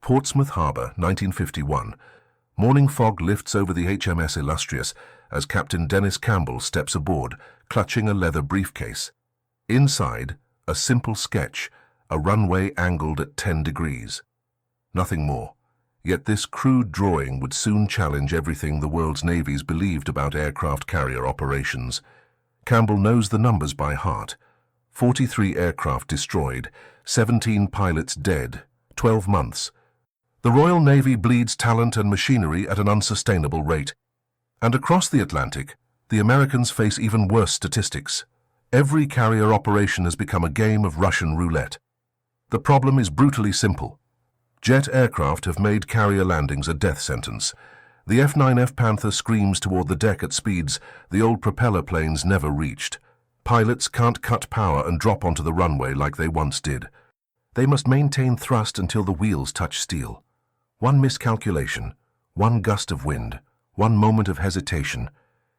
Portsmouth Harbour, 1951. Morning fog lifts over the HMS Illustrious as Captain Dennis Campbell steps aboard, clutching a leather briefcase. Inside, a simple sketch, a runway angled at 10 degrees. Nothing more. Yet this crude drawing would soon challenge everything the world's navies believed about aircraft carrier operations. Campbell knows the numbers by heart. 43 aircraft destroyed, 17 pilots dead, 12 months. The Royal Navy bleeds talent and machinery at an unsustainable rate. And across the Atlantic, the Americans face even worse statistics. Every carrier operation has become a game of Russian roulette. The problem is brutally simple. Jet aircraft have made carrier landings a death sentence. The F-9F Panther screams toward the deck at speeds the old propeller planes never reached. Pilots can't cut power and drop onto the runway like they once did. They must maintain thrust until the wheels touch steel. One miscalculation, one gust of wind, one moment of hesitation,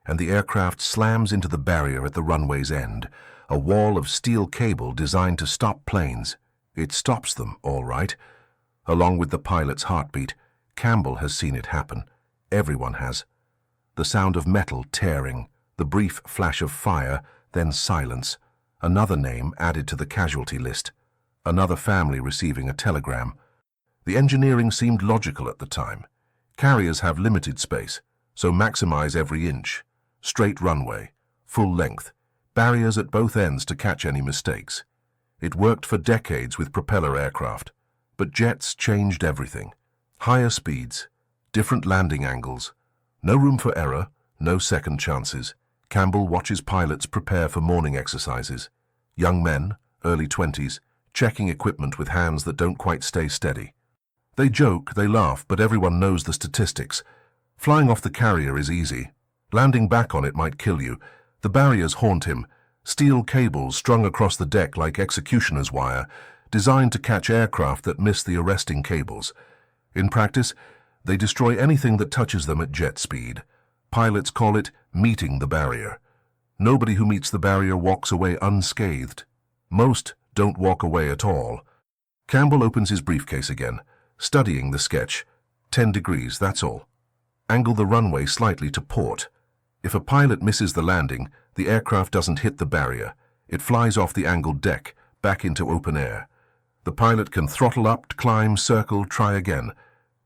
and the aircraft slams into the barrier at the runway's end, a wall of steel cable designed to stop planes. It stops them, all right. Along with the pilot's heartbeat, Campbell has seen it happen. Everyone has. The sound of metal tearing, the brief flash of fire, then silence. Another name added to the casualty list. Another family receiving a telegram. The engineering seemed logical at the time. Carriers have limited space, so maximize every inch. Straight runway, full length, barriers at both ends to catch any mistakes. It worked for decades with propeller aircraft. But jets changed everything. Higher speeds, different landing angles, no room for error, no second chances. Campbell watches pilots prepare for morning exercises. Young men, early 20s, checking equipment with hands that don't quite stay steady. They joke, they laugh, but everyone knows the statistics. Flying off the carrier is easy. Landing back on it might kill you. The barriers haunt him. Steel cables strung across the deck like executioner's wire, designed to catch aircraft that miss the arresting cables. In practice, they destroy anything that touches them at jet speed. Pilots call it meeting the barrier. Nobody who meets the barrier walks away unscathed. Most don't walk away at all. Campbell opens his briefcase again, studying the sketch. 10 degrees, that's all. Angle the runway slightly to port. If a pilot misses the landing, the aircraft doesn't hit the barrier. It flies off the angled deck, back into open air. The pilot can throttle up, climb, circle, try again.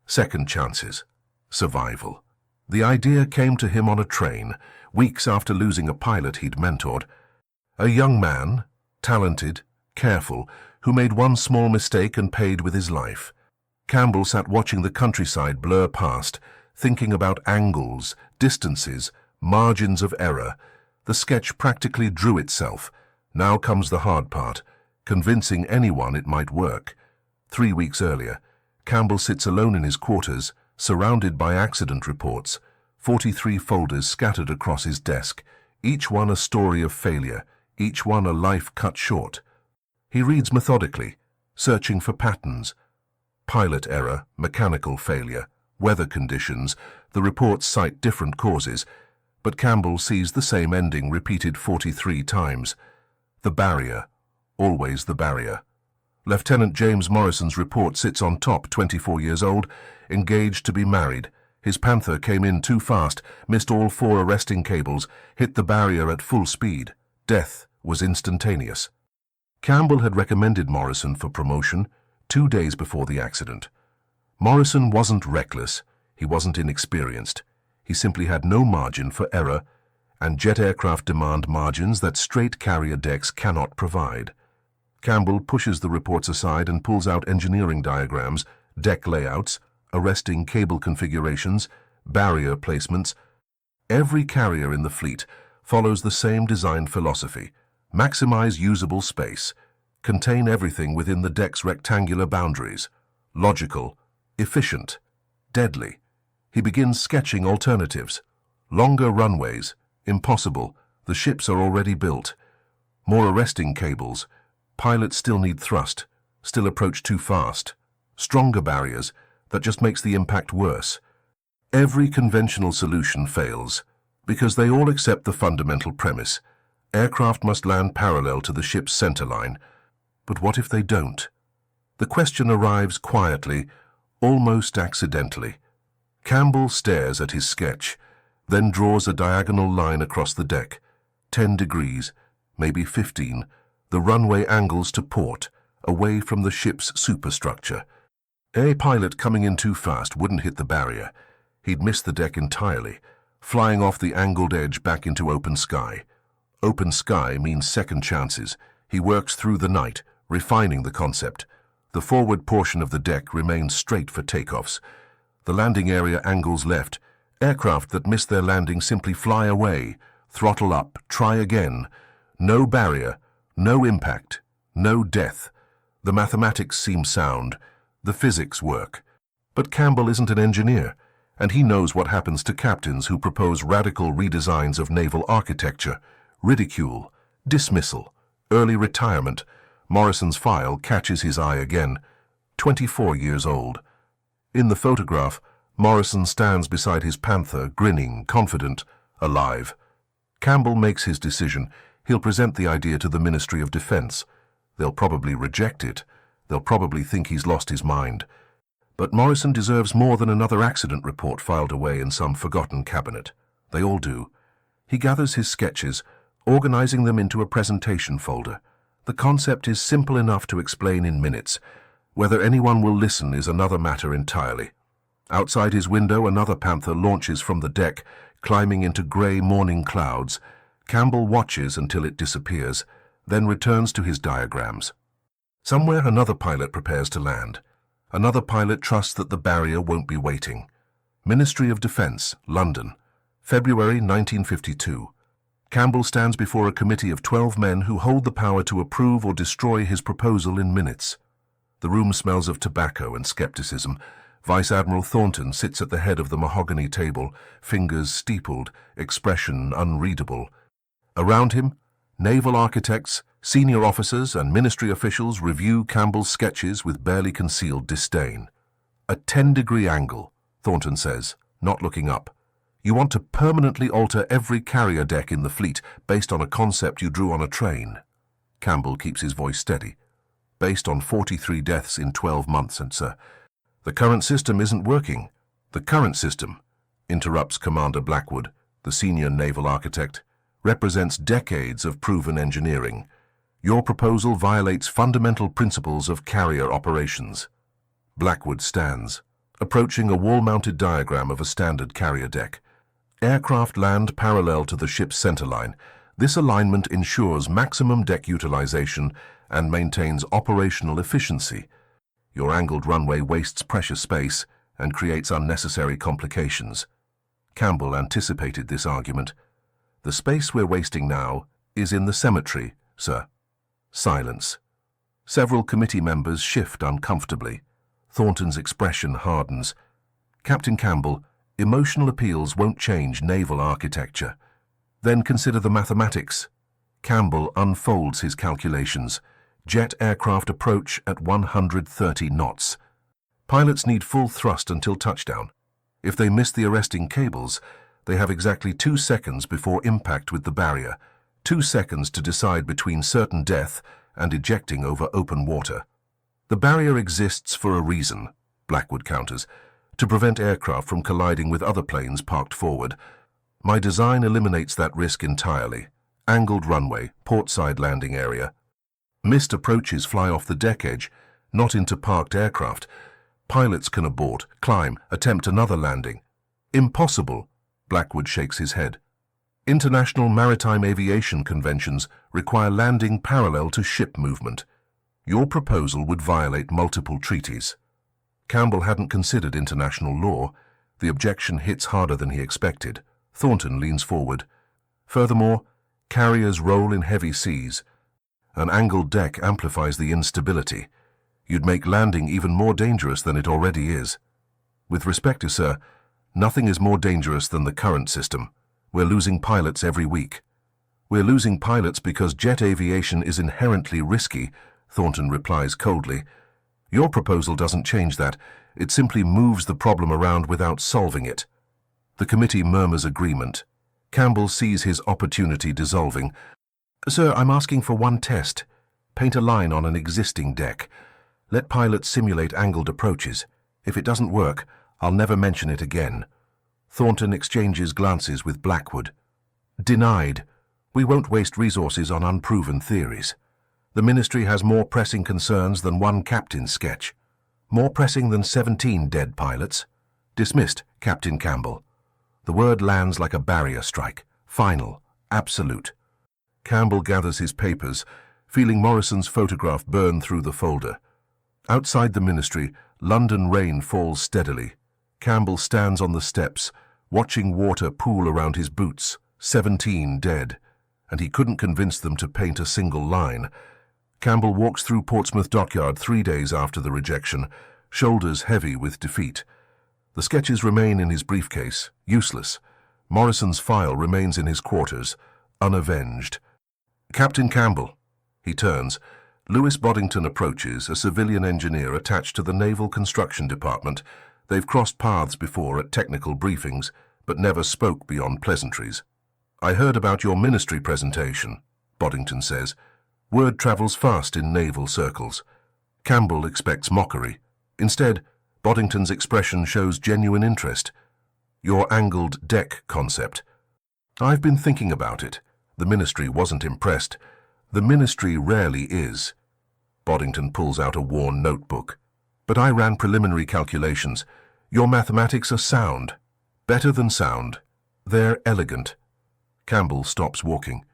Second chances. Survival. The idea came to him on a train, weeks after losing a pilot he'd mentored. A young man, talented, careful, who made one small mistake and paid with his life. Campbell sat watching the countryside blur past, thinking about angles, distances, margins of error. The sketch practically drew itself. Now comes the hard part. Convincing anyone it might work. 3 weeks earlier, Campbell sits alone in his quarters, surrounded by accident reports, 43 folders scattered across his desk, each one a story of failure, each one a life cut short. He reads methodically, searching for patterns. Pilot error, mechanical failure, weather conditions. The reports cite different causes, but Campbell sees the same ending repeated 43 times. The barrier. Always the barrier. Lieutenant James Morrison's report sits on top, 24 years old, engaged to be married. His Panther came in too fast, missed all 4 arresting cables, hit the barrier at full speed. Death was instantaneous. Campbell had recommended Morrison for promotion 2 days before the accident. Morrison wasn't reckless, he wasn't inexperienced. He simply had no margin for error, and jet aircraft demand margins that straight carrier decks cannot provide. Campbell pushes the reports aside and pulls out engineering diagrams, deck layouts, arresting cable configurations, barrier placements. Every carrier in the fleet follows the same design philosophy: maximize usable space, contain everything within the deck's rectangular boundaries. Logical, efficient, deadly. He begins sketching alternatives. Longer runways, impossible, the ships are already built. More arresting cables. Pilots still need thrust, still approach too fast. Stronger barriers, that just makes the impact worse. Every conventional solution fails, because they all accept the fundamental premise. Aircraft must land parallel to the ship's center line. But what if they don't? The question arrives quietly, almost accidentally. Campbell stares at his sketch, then draws a diagonal line across the deck. 10 degrees, maybe 15, the runway angles to port, away from the ship's superstructure. A pilot coming in too fast wouldn't hit the barrier. He'd miss the deck entirely, flying off the angled edge back into open sky. Open sky means second chances. He works through the night, refining the concept. The forward portion of the deck remains straight for takeoffs. The landing area angles left. Aircraft that miss their landing simply fly away, throttle up, try again. No barrier, no impact, no death. The mathematics seem sound. The physics work. But Campbell isn't an engineer, and he knows what happens to captains who propose radical redesigns of naval architecture. Ridicule, dismissal, early retirement. Morrison's file catches his eye again. 24 years old. In the photograph, Morrison stands beside his Panther, grinning, confident, alive. Campbell makes his decision. He'll present the idea to the Ministry of Defense. They'll probably reject it. They'll probably think he's lost his mind. But Morrison deserves more than another accident report filed away in some forgotten cabinet. They all do. He gathers his sketches, organizing them into a presentation folder. The concept is simple enough to explain in minutes. Whether anyone will listen is another matter entirely. Outside his window, another Panther launches from the deck, climbing into grey morning clouds. Campbell watches until it disappears, then returns to his diagrams. Somewhere another pilot prepares to land. Another pilot trusts that the barrier won't be waiting. Ministry of Defense, London, February 1952. Campbell stands before a committee of 12 men who hold the power to approve or destroy his proposal in minutes. The room smells of tobacco and skepticism. Vice Admiral Thornton sits at the head of the mahogany table, fingers steepled, expression unreadable. Around him, naval architects, senior officers and ministry officials review Campbell's sketches with barely concealed disdain. A 10-degree angle, Thornton says, not looking up. You want to permanently alter every carrier deck in the fleet based on a concept you drew on a train. Campbell keeps his voice steady. Based on 43 deaths in 12 months, and sir. The current system isn't working. The current system, interrupts Commander Blackwood, the senior naval architect, represents decades of proven engineering. Your proposal violates fundamental principles of carrier operations. Blackwood stands, approaching a wall-mounted diagram of a standard carrier deck. Aircraft land parallel to the ship's centerline. This alignment ensures maximum deck utilization and maintains operational efficiency. Your angled runway wastes precious space and creates unnecessary complications. Campbell anticipated this argument. The space we're wasting now is in the cemetery, sir. Silence. Several committee members shift uncomfortably. Thornton's expression hardens. Captain Campbell, emotional appeals won't change naval architecture. Then consider the mathematics. Campbell unfolds his calculations. Jet aircraft approach at 130 knots. Pilots need full thrust until touchdown. If they miss the arresting cables, they have exactly 2 seconds before impact with the barrier. 2 seconds to decide between certain death and ejecting over open water. The barrier exists for a reason, Blackwood counters, to prevent aircraft from colliding with other planes parked forward. My design eliminates that risk entirely. Angled runway, portside landing area. Missed approaches fly off the deck edge, not into parked aircraft. Pilots can abort, climb, attempt another landing. Impossible, Blackwood shakes his head. International maritime aviation conventions require landing parallel to ship movement. Your proposal would violate multiple treaties. Campbell hadn't considered international law. The objection hits harder than he expected. Thornton leans forward. Furthermore, carriers roll in heavy seas. An angled deck amplifies the instability. You'd make landing even more dangerous than it already is. With respect to sir, nothing is more dangerous than the current system. We're losing pilots every week. We're losing pilots because jet aviation is inherently risky, Thornton replies coldly. Your proposal doesn't change that. It simply moves the problem around without solving it. The committee murmurs agreement. Campbell sees his opportunity dissolving. Sir, I'm asking for one test. Paint a line on an existing deck. Let pilots simulate angled approaches. If it doesn't work, I'll never mention it again. Thornton exchanges glances with Blackwood. Denied. We won't waste resources on unproven theories. The Ministry has more pressing concerns than one captain's sketch. More pressing than 17 dead pilots. Dismissed, Captain Campbell. The word lands like a barrier strike. Final. Absolute. Campbell gathers his papers, feeling Morrison's photograph burn through the folder. Outside the Ministry, London rain falls steadily. Campbell stands on the steps, watching water pool around his boots. 17 dead, and he couldn't convince them to paint a single line. Campbell walks through Portsmouth Dockyard 3 days after the rejection, shoulders heavy with defeat. The sketches remain in his briefcase, useless. Morrison's file remains in his quarters, unavenged. Captain Campbell. He turns. Lewis Boddington approaches, a civilian engineer attached to the Naval Construction Department. They've crossed paths before at technical briefings, but never spoke beyond pleasantries. I heard about your ministry presentation, Boddington says. Word travels fast in naval circles. Campbell expects mockery. Instead, Boddington's expression shows genuine interest. Your angled deck concept. I've been thinking about it. The Ministry wasn't impressed. The Ministry rarely is. Boddington pulls out a worn notebook. But I ran preliminary calculations. Your mathematics are sound. Better than sound. They're elegant. Campbell stops walking.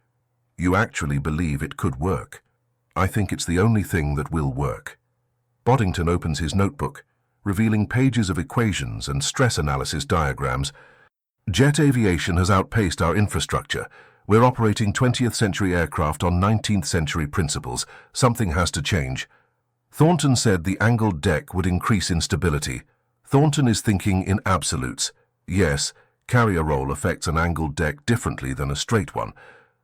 You actually believe it could work. I think it's the only thing that will work. Boddington opens his notebook, revealing pages of equations and stress analysis diagrams. Jet aviation has outpaced our infrastructure. We're operating 20th century aircraft on 19th century principles. Something has to change. Thornton said the angled deck would increase instability. Thornton is thinking in absolutes. Yes, carrier roll affects an angled deck differently than a straight one,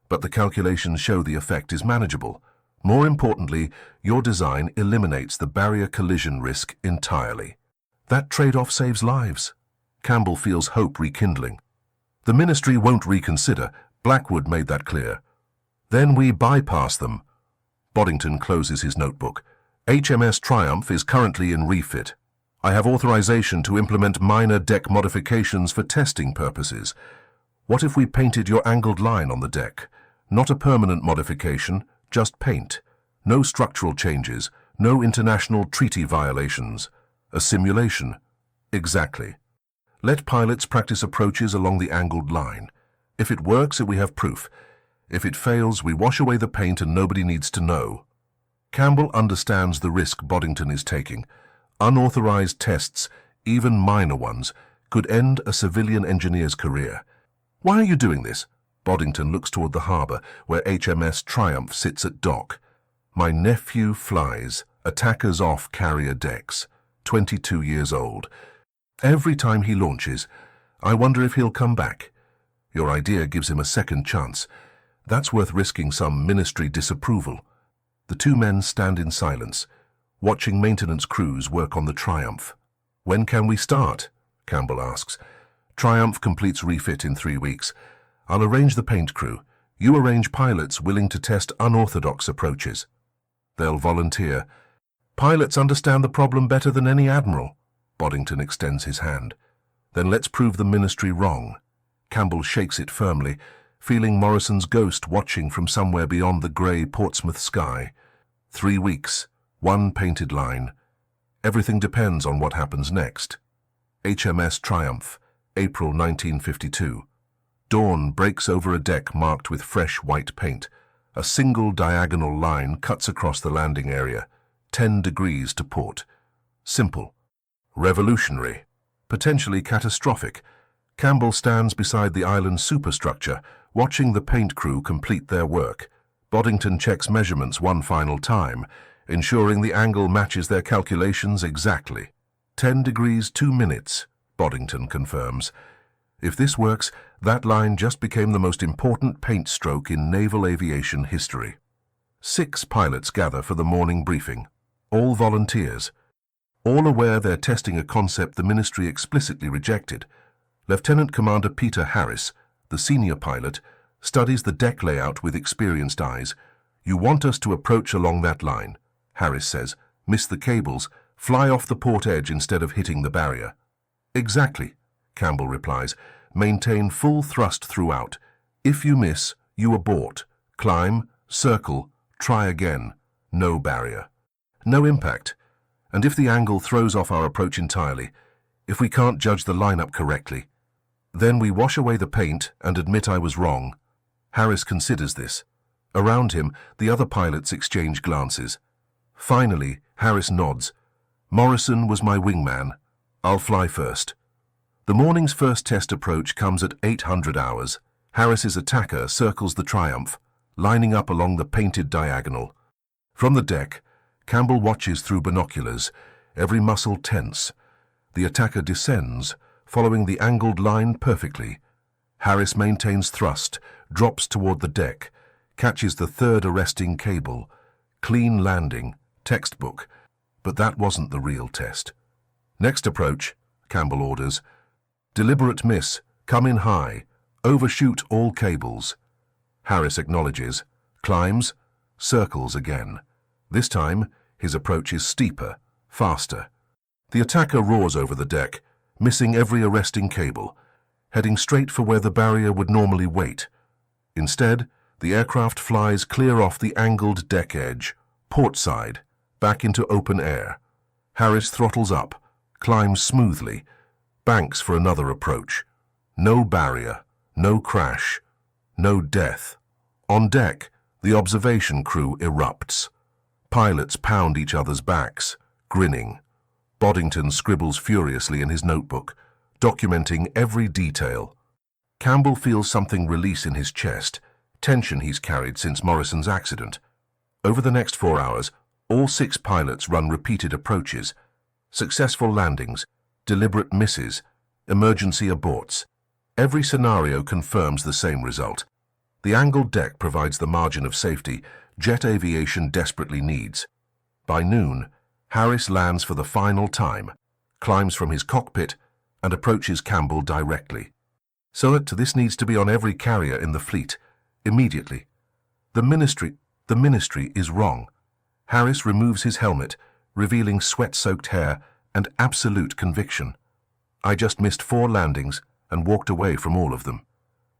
but the calculations show the effect is manageable. More importantly, your design eliminates the barrier collision risk entirely. That trade-off saves lives. Campbell feels hope rekindling. The Ministry won't reconsider. Blackwood made that clear. Then we bypass them. Boddington closes his notebook. HMS Triumph is currently in refit. I have authorization to implement minor deck modifications for testing purposes. What if we painted your angled line on the deck? Not a permanent modification, just paint. No structural changes, no international treaty violations. A simulation. Exactly. Let pilots practice approaches along the angled line. If it works, we have proof. If it fails, we wash away the paint and nobody needs to know. Campbell understands the risk Boddington is taking. Unauthorized tests, even minor ones, could end a civilian engineer's career. Why are you doing this? Boddington looks toward the harbour, where HMS Triumph sits at dock. My nephew flies, attackers off carrier decks, 22 years old. Every time he launches, I wonder if he'll come back. Your idea gives him a second chance. That's worth risking some Ministry disapproval. The two men stand in silence, watching maintenance crews work on the Triumph. When can we start? Campbell asks. Triumph completes refit in 3 weeks. I'll arrange the paint crew. You arrange pilots willing to test unorthodox approaches. They'll volunteer. Pilots understand the problem better than any admiral. Boddington extends his hand. Then let's prove the Ministry wrong. Campbell shakes it firmly, feeling Morrison's ghost watching from somewhere beyond the grey Portsmouth sky. 3 weeks. 1 painted line. Everything depends on what happens next. HMS Triumph, April 1952. Dawn breaks over a deck marked with fresh white paint. A single diagonal line cuts across the landing area, 10 degrees to port. Simple. Revolutionary. Potentially catastrophic. Campbell stands beside the island's superstructure, watching the paint crew complete their work. Boddington checks measurements one final time, ensuring the angle matches their calculations exactly. 10 degrees 2 minutes, Boddington confirms. If this works, that line just became the most important paint stroke in naval aviation history. 6 pilots gather for the morning briefing, all volunteers. All aware they're testing a concept the Ministry explicitly rejected. Lieutenant Commander Peter Harris, the senior pilot, studies the deck layout with experienced eyes. You want us to approach along that line, Harris says. Miss the cables, Fly off the port edge instead of hitting the barrier. Exactly, Campbell replies. Maintain full thrust throughout. If you miss, you abort. Climb, circle, try again. No barrier. No impact. And if the angle throws off our approach entirely, if we can't judge the lineup correctly, then we wash away the paint and admit I was wrong. Harris considers this. Around him, the other pilots exchange glances. Finally, Harris nods. Morrison was my wingman. I'll fly first. The morning's first test approach comes at 800 hours. Harris's attacker circles the Triumph, lining up along the painted diagonal. From the deck, Campbell watches through binoculars, every muscle tense. The attacker descends, following the angled line perfectly. Harris maintains thrust, drops toward the deck, catches the third arresting cable. Clean landing, textbook. But that wasn't the real test. Next approach, Campbell orders. Deliberate miss, come in high, overshoot all cables. Harris acknowledges, climbs, circles again. This time, his approach is steeper, faster. The attacker roars over the deck, missing every arresting cable, heading straight for where the barrier would normally wait. Instead, the aircraft flies clear off the angled deck edge, port side, back into open air. Harris throttles up, climbs smoothly, banks for another approach. No barrier, no crash, no death. On deck, the observation crew erupts. Pilots pound each other's backs, grinning. Boddington scribbles furiously in his notebook, documenting every detail. Campbell feels something release in his chest, tension he's carried since Morrison's accident. Over the next 4 hours, all 6 pilots run repeated approaches, successful landings, deliberate misses, emergency aborts. Every scenario confirms the same result. The angled deck provides the margin of safety jet aviation desperately needs. By noon, Harris lands for the final time, climbs from his cockpit, and approaches Campbell directly. So that this needs to be on every carrier in the fleet, immediately. The ministry is wrong. Harris removes his helmet, revealing sweat-soaked hair and absolute conviction. I just missed 4 landings and walked away from all of them.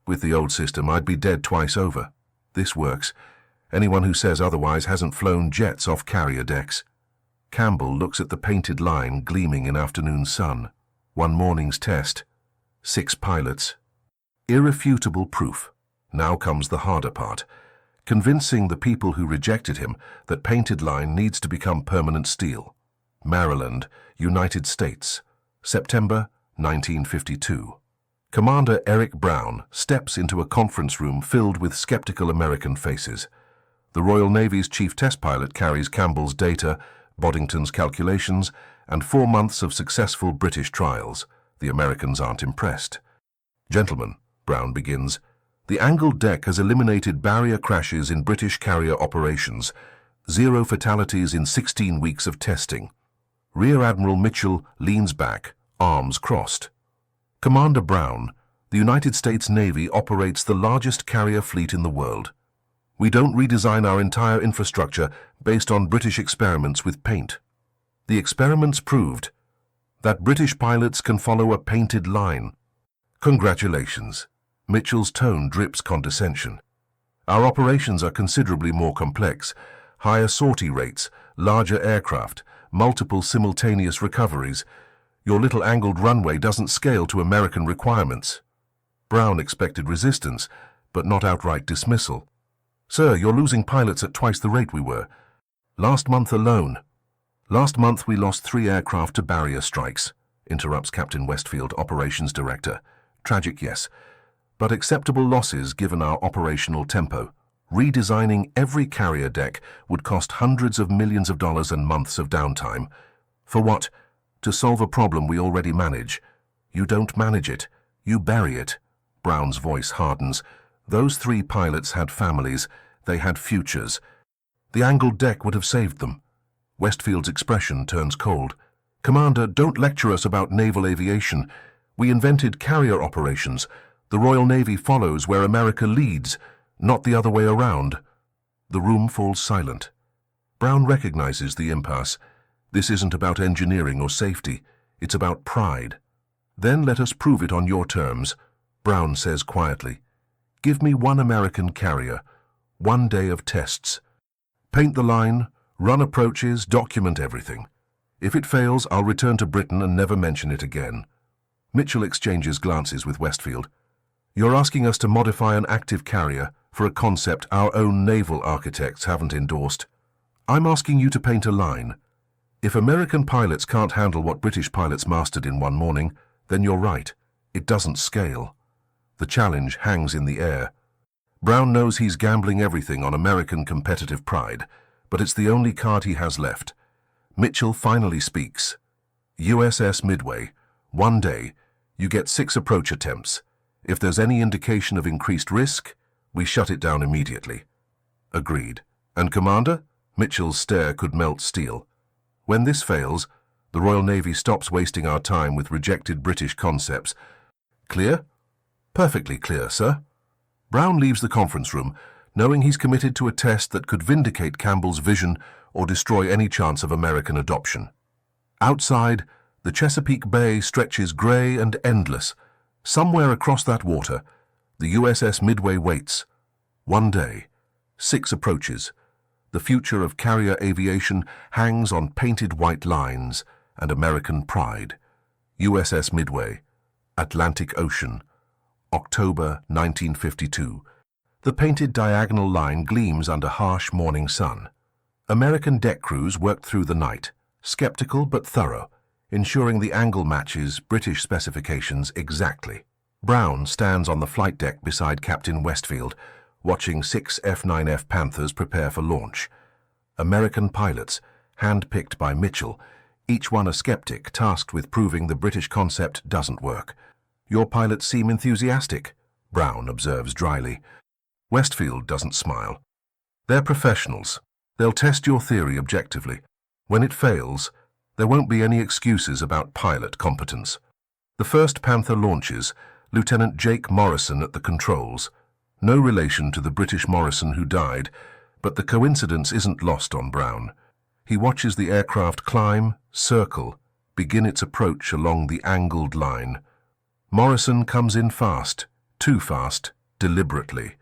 With the old system, I'd be dead twice over. This works. Anyone who says otherwise hasn't flown jets off carrier decks. Campbell looks at the painted line gleaming in afternoon sun. One morning's test. 6 pilots. Irrefutable proof. Now comes the harder part. Convincing the people who rejected him that painted line needs to become permanent steel. Maryland, United States, September 1952. Commander Eric Brown steps into a conference room filled with skeptical American faces. The Royal Navy's chief test pilot carries Campbell's data, Boddington's calculations, and 4 months of successful British trials. The Americans aren't impressed. Gentlemen, Brown begins, the angled deck has eliminated barrier crashes in British carrier operations, 0 fatalities in 16 weeks of testing. Rear Admiral Mitchell leans back, arms crossed. Commander Brown, the United States Navy operates the largest carrier fleet in the world. We don't redesign our entire infrastructure based on British experiments with paint. The experiments proved that British pilots can follow a painted line. Congratulations. Mitchell's tone drips condescension. Our operations are considerably more complex. Higher sortie rates, larger aircraft, multiple simultaneous recoveries. Your little angled runway doesn't scale to American requirements. Brown expected resistance, but not outright dismissal. Sir, you're losing pilots at twice the rate we were. Last month alone. Last month we lost 3 aircraft to barrier strikes, interrupts Captain Westfield, Operations Director. Tragic, yes, but acceptable losses given our operational tempo. Redesigning every carrier deck would cost hundreds of millions of dollars and months of downtime. For what? To solve a problem we already manage. You don't manage it, you bury it. Brown's voice hardens. Those 3 pilots had families, they had futures. The angled deck would have saved them. Westfield's expression turns cold. Commander, don't lecture us about naval aviation. We invented carrier operations. The Royal Navy follows where America leads, not the other way around. The room falls silent. Brown recognizes the impasse. This isn't about engineering or safety. It's about pride. Then let us prove it on your terms, Brown says quietly. Give me one American carrier, 1 day of tests. Paint the line, run approaches, document everything. If it fails, I'll return to Britain and never mention it again. Mitchell exchanges glances with Westfield. You're asking us to modify an active carrier for a concept our own naval architects haven't endorsed. I'm asking you to paint a line. If American pilots can't handle what British pilots mastered in 1 morning, then you're right. It doesn't scale. The challenge hangs in the air. Brown knows he's gambling everything on American competitive pride, but it's the only card he has left. Mitchell finally speaks. USS Midway, 1 day, you get 6 approach attempts. If there's any indication of increased risk, we shut it down immediately. Agreed. And Commander? Mitchell's stare could melt steel. When this fails, the Royal Navy stops wasting our time with rejected British concepts. Clear? Perfectly clear, sir. Brown leaves the conference room, knowing he's committed to a test that could vindicate Campbell's vision or destroy any chance of American adoption. Outside, the Chesapeake Bay stretches grey and endless. Somewhere across that water, the USS Midway waits. 1 day, 6 approaches. The future of carrier aviation hangs on painted white lines and American pride. USS Midway, Atlantic Ocean, October 1952. The painted diagonal line gleams under harsh morning sun. American deck crews worked through the night, skeptical but thorough, ensuring the angle matches British specifications exactly. Brown stands on the flight deck beside Captain Westfield, watching 6 F-9F Panthers prepare for launch. American pilots, hand-picked by Mitchell, each one a skeptic tasked with proving the British concept doesn't work. Your pilots seem enthusiastic, Brown observes dryly. Westfield doesn't smile. They're professionals. They'll test your theory objectively. When it fails, there won't be any excuses about pilot competence. The first Panther launches, Lieutenant Jake Morrison at the controls. No relation to the British Morrison who died, but the coincidence isn't lost on Brown. He watches the aircraft climb, circle, begin its approach along the angled line. Morrison comes in fast, too fast, deliberately.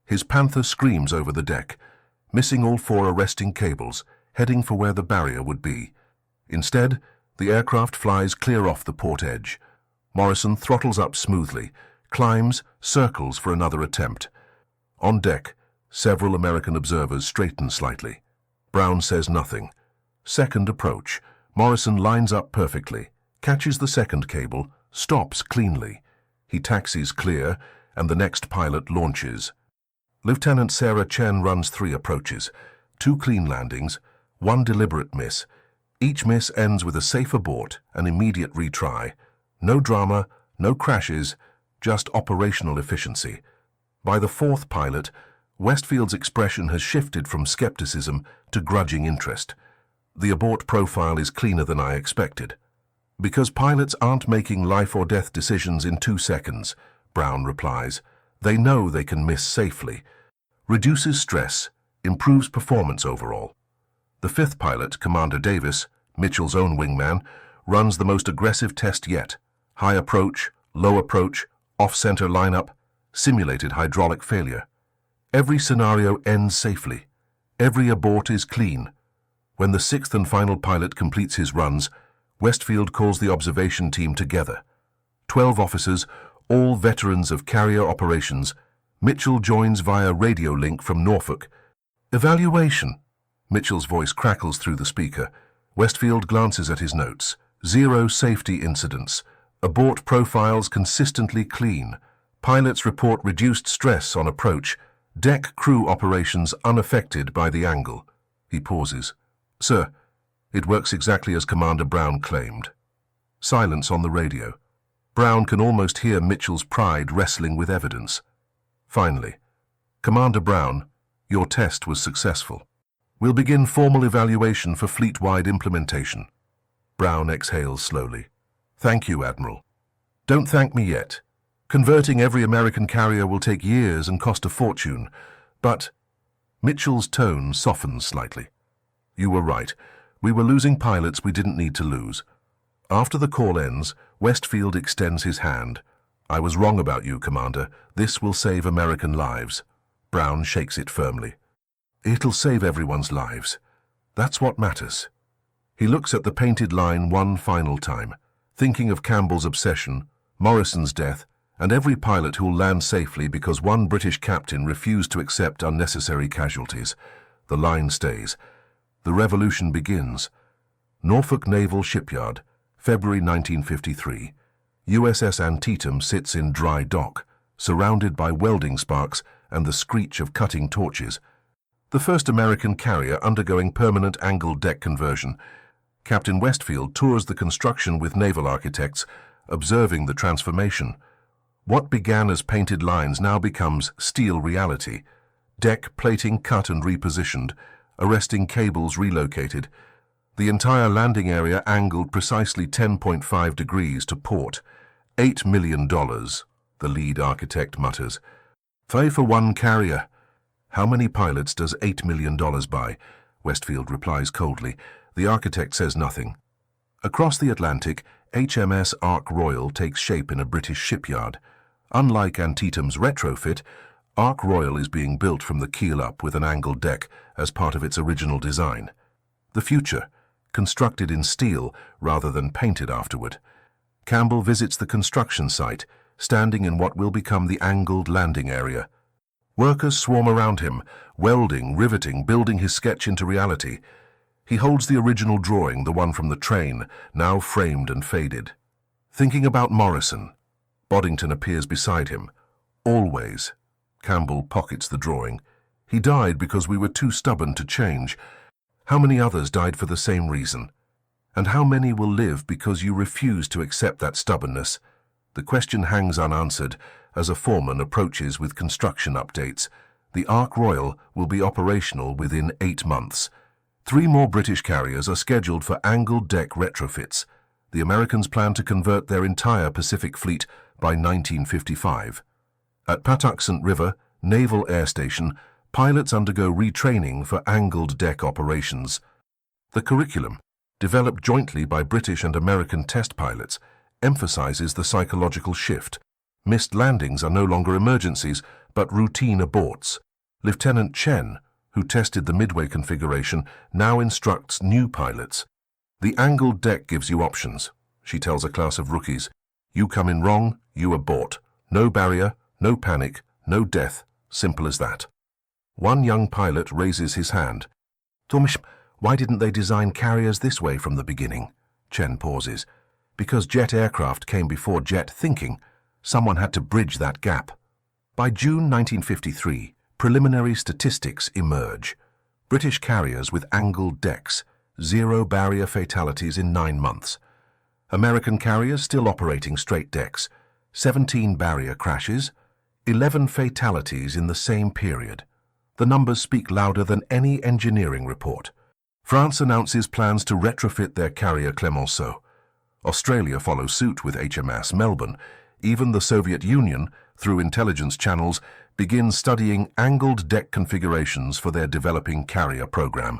His Panther screams over the deck, missing all 4 arresting cables, heading for where the barrier would be. Instead, the aircraft flies clear off the port edge. Morrison throttles up smoothly, climbs, circles for another attempt. On deck, several American observers straighten slightly. Brown says nothing. Second approach. Morrison lines up perfectly, catches the second cable, stops cleanly. He taxis clear, and the next pilot launches. Lieutenant Sarah Chen runs 3 approaches, 2 clean landings, 1 deliberate miss. Each miss ends with a safe abort, an immediate retry. No drama, no crashes, just operational efficiency. By the 4th pilot, Westfield's expression has shifted from skepticism to grudging interest. The abort profile is cleaner than I expected. Because pilots aren't making life or death decisions in 2 seconds, Brown replies. They know they can miss safely. Reduces stress, improves performance overall. The 5th pilot, Commander Davis, Mitchell's own wingman, runs the most aggressive test yet. High approach, low approach, off-center lineup, simulated hydraulic failure. Every scenario ends safely. Every abort is clean. When the 6th and final pilot completes his runs, Westfield calls the observation team together. 12 officers, all veterans of carrier operations. Mitchell joins via radio link from Norfolk. Evaluation. Mitchell's voice crackles through the speaker. Westfield glances at his notes. 0 safety incidents. Abort profiles consistently clean. Pilots report reduced stress on approach. Deck crew operations unaffected by the angle. He pauses. Sir, it works exactly as Commander Brown claimed. Silence on the radio. Brown can almost hear Mitchell's pride wrestling with evidence. Finally, Commander Brown, your test was successful. We'll begin formal evaluation for fleet-wide implementation. Brown exhales slowly. Thank you, Admiral. Don't thank me yet. Converting every American carrier will take years and cost a fortune, but Mitchell's tone softens slightly. You were right. We were losing pilots we didn't need to lose. After the call ends, Westfield extends his hand. I was wrong about you, Commander. This will save American lives. Brown shakes it firmly. It'll save everyone's lives. That's what matters. He looks at the painted line one final time, thinking of Campbell's obsession, Morrison's death, and every pilot who'll land safely because one British captain refused to accept unnecessary casualties. The line stays. The revolution begins. Norfolk Naval Shipyard, February 1953. USS Antietam sits in dry dock, surrounded by welding sparks and the screech of cutting torches. The first American carrier undergoing permanent angled deck conversion. Captain Westfield tours the construction with naval architects, observing the transformation. What began as painted lines now becomes steel reality. Deck plating cut and repositioned, arresting cables relocated. The entire landing area angled precisely 10.5 degrees to port. $8 million, the lead architect mutters. "Pay for one carrier." "How many pilots does $8 million buy?" Westfield replies coldly. The architect says nothing. Across the Atlantic, HMS Ark Royal takes shape in a British shipyard. Unlike Antietam's retrofit, Ark Royal is being built from the keel up with an angled deck as part of its original design. The future, constructed in steel rather than painted afterward. Campbell visits the construction site, standing in what will become the angled landing area. Workers swarm around him, welding, riveting, building his sketch into reality. He holds the original drawing, the one from the train, now framed and faded. Thinking about Morrison. Boddington appears beside him. "Always." Campbell pockets the drawing. "He died because we were too stubborn to change. How many others died for the same reason? And how many will live because you refuse to accept that stubbornness?" The question hangs unanswered as a foreman approaches with construction updates. The Ark Royal will be operational within 8 months. 3 more British carriers are scheduled for angled deck retrofits. The Americans plan to convert their entire Pacific fleet by 1955. At Patuxent River Naval Air Station, pilots undergo retraining for angled deck operations. The curriculum, developed jointly by British and American test pilots, emphasizes the psychological shift. Missed landings are no longer emergencies, but routine aborts. Lieutenant Chen, who tested the Midway configuration, now instructs new pilots. "The angled deck gives you options," she tells a class of rookies. "You come in wrong, you abort. No barrier, no panic, no death. Simple as that." One young pilot raises his hand. "Thomas, why didn't they design carriers this way from the beginning?" Chen pauses. "Because jet aircraft came before jet thinking. Someone had to bridge that gap." By June 1953, preliminary statistics emerge. British carriers with angled decks, 0 barrier fatalities in 9 months. American carriers still operating straight decks, 17 barrier crashes, 11 fatalities in the same period. The numbers speak louder than any engineering report. France announces plans to retrofit their carrier Clemenceau. Australia follows suit with HMS Melbourne. Even the Soviet Union, through intelligence channels, begins studying angled deck configurations for their developing carrier program.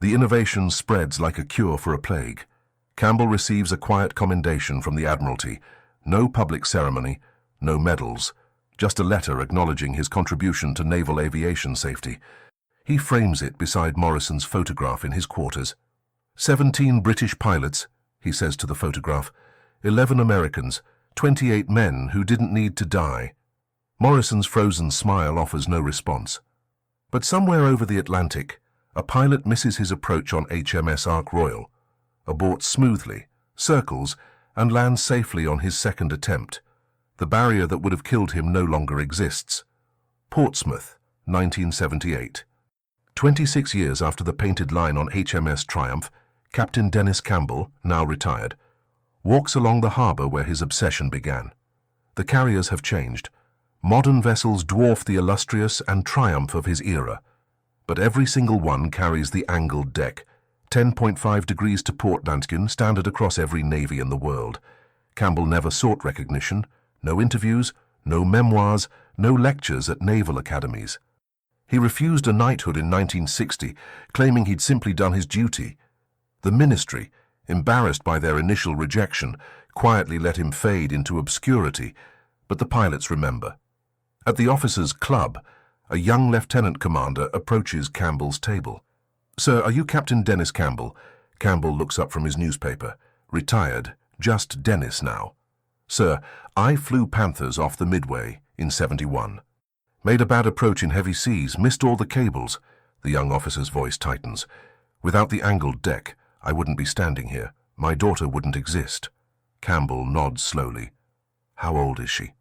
The innovation spreads like a cure for a plague. Campbell receives a quiet commendation from the Admiralty. No public ceremony, no medals, just a letter acknowledging his contribution to naval aviation safety. He frames it beside Morrison's photograph in his quarters. 17 British pilots, he says to the photograph. 11 Americans, 28 men who didn't need to die. Morrison's frozen smile offers no response. But somewhere over the Atlantic, a pilot misses his approach on HMS Ark Royal, aborts smoothly, circles, and lands safely on his second attempt. The barrier that would have killed him no longer exists. Portsmouth, 1978. 26 years after the painted line on HMS Triumph, Captain Dennis Campbell, now retired, walks along the harbour where his obsession began. The carriers have changed. Modern vessels dwarf the illustrious and triumph of his era. But every single one carries the angled deck, 10.5 degrees to port Nankin, standard across every navy in the world. Campbell never sought recognition, no interviews, no memoirs, no lectures at naval academies. He refused a knighthood in 1960, claiming he'd simply done his duty. The ministry, embarrassed by their initial rejection, quietly let him fade into obscurity, but the pilots remember. At the officers' club, a young lieutenant commander approaches Campbell's table. "Sir, are you Captain Dennis Campbell?" Campbell looks up from his newspaper. "Retired, just Dennis now." "Sir, I flew Panthers off the Midway in '71. Made a bad approach in heavy seas, missed all the cables." The young officer's voice tightens. "Without the angled deck, I wouldn't be standing here. My daughter wouldn't exist." Campbell nods slowly. "How old is she?"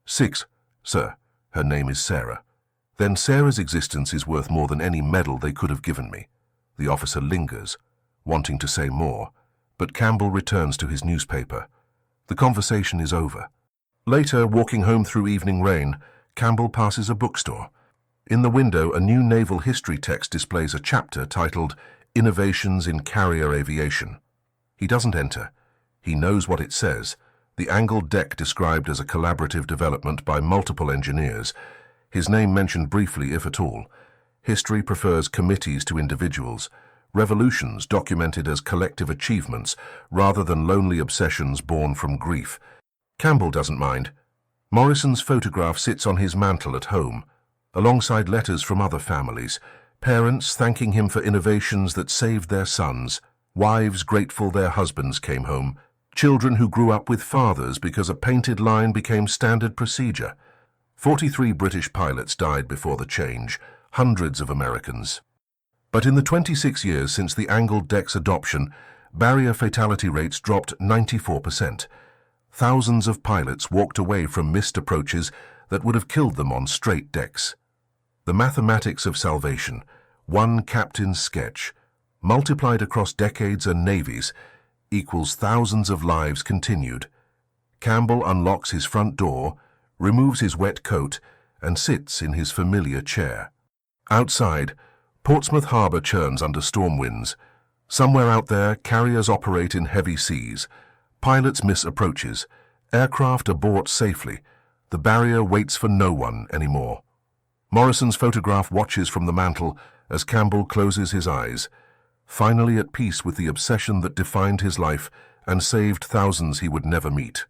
"6, sir. Her name is Sarah." "Then Sarah's existence is worth more than any medal they could have given me." The officer lingers, wanting to say more, but Campbell returns to his newspaper. The conversation is over. Later, walking home through evening rain, Campbell passes a bookstore. In the window, a new naval history text displays a chapter titled Innovations in Carrier Aviation. He doesn't enter. He knows what it says. The angled deck described as a collaborative development by multiple engineers. His name mentioned briefly, if at all. History prefers committees to individuals. Revolutions documented as collective achievements rather than lonely obsessions born from grief. Campbell doesn't mind. Morrison's photograph sits on his mantel at home, alongside letters from other families, parents thanking him for innovations that saved their sons, wives grateful their husbands came home, children who grew up with fathers because a painted line became standard procedure. 43 British pilots died before the change, hundreds of Americans. But in the 26 years since the angled deck's adoption, barrier fatality rates dropped 94%. Thousands of pilots walked away from missed approaches that would have killed them on straight decks. The mathematics of salvation, one captain's sketch, multiplied across decades and navies, equals thousands of lives continued. Campbell unlocks his front door, removes his wet coat, and sits in his familiar chair. Outside, Portsmouth Harbour churns under storm winds. Somewhere out there, carriers operate in heavy seas. Pilots miss approaches. Aircraft abort safely. The barrier waits for no one anymore. Morrison's photograph watches from the mantel as Campbell closes his eyes, finally at peace with the obsession that defined his life and saved thousands he would never meet.